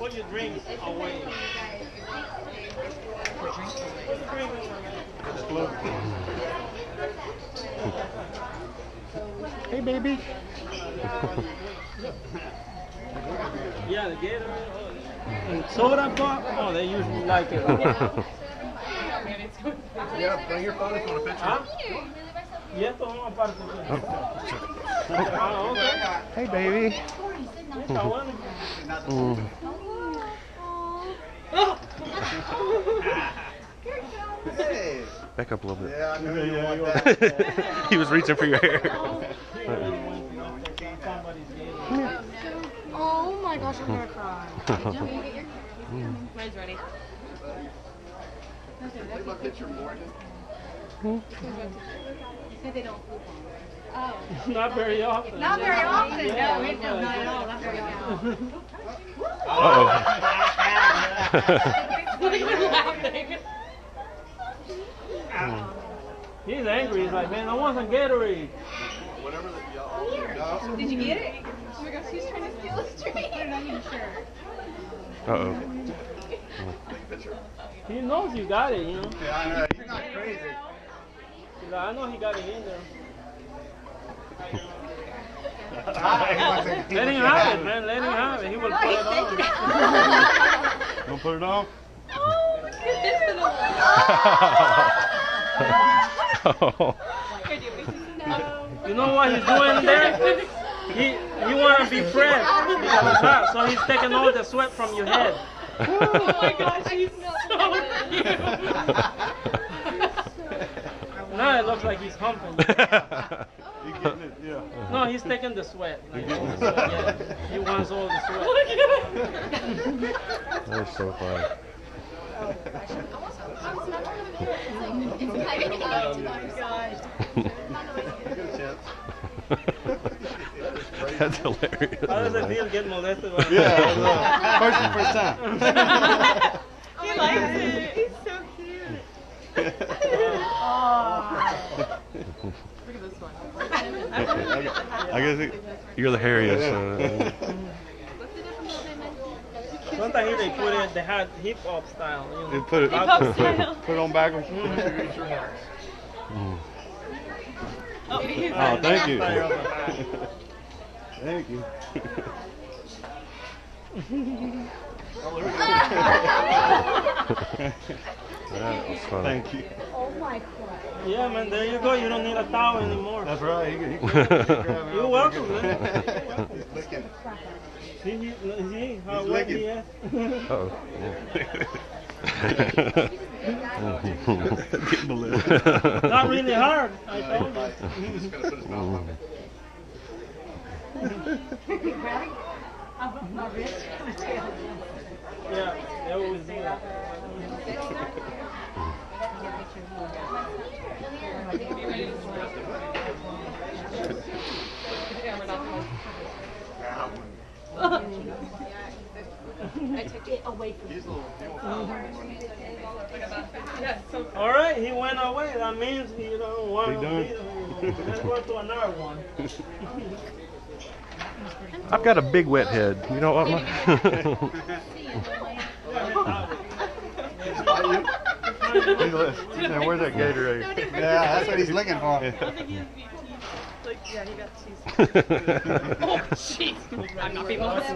Put your drinks away. Hey, baby. Yeah, the Gatorade. And soda pop. Oh, they usually like it. Yeah, bring your phone if you want a picture. ¿Ah? Y esto es una parte. Ah, okay. Hey, baby. Está bueno. Hey. Back up a little bit. Yeah, I know you want that. He was reaching for your hair. Oh my gosh, I'm gonna cry. Mine's ready. Take my picture for you. Said they don't poop on it. Oh. Not very often. Not very often. No, not at all. Not very often. Uh-oh. Look at him laughing. He's angry. He's like, man, I want some Gatorade. Whatever that y'all. No. Did you get it? Oh my gosh, she's trying to steal his drink. Put it on your shirt. Uh-oh. Take a picture. He knows you got it, you know. Yeah, I know. He's not crazy. He's like, I know he got it in there. Let him have it, man. Let him have it. He will put it on. Don't put it on? Oh, look at this little You know what he's doing there? He want to be fresh. So he's taking all the sweat from your head. Oh my gosh, he's so cute. Now it looks like he's humping. You getting it? Yeah. No, he's taking the sweat. Like, yeah, he wants all the sweat. Look at him. That's so funny. Oh my gosh. That's hilarious. How does it feel getting molested? By Yeah. First time. He likes it. He's so cute. Look at this one. I guess You're the hairiest. Sometimes here they put it, they had hip hop style. You know? put it. Hip hop style. Put it on backwards. Mm. Oh, Oh, thank you. Thank you. That was funny. Thank you. Oh my god. Yeah, man, there you go. You don't need a towel anymore. That's right. You're welcome, man. He's licking. See how He's wet licking. he is? Uh-oh. Getting the lid. Not really hard, I told you. He's just gonna put his mouth on Yeah, they always do that. I took it away from you. All right, he went away. That means he don't want He to done? be there. Let's go to another one. I've got a big wet head. You know what? He's saying, where's that Gatorade? Yeah, that's what he's looking for. Like, yeah, he got cheese. Oh, jeez. I'm not being honest.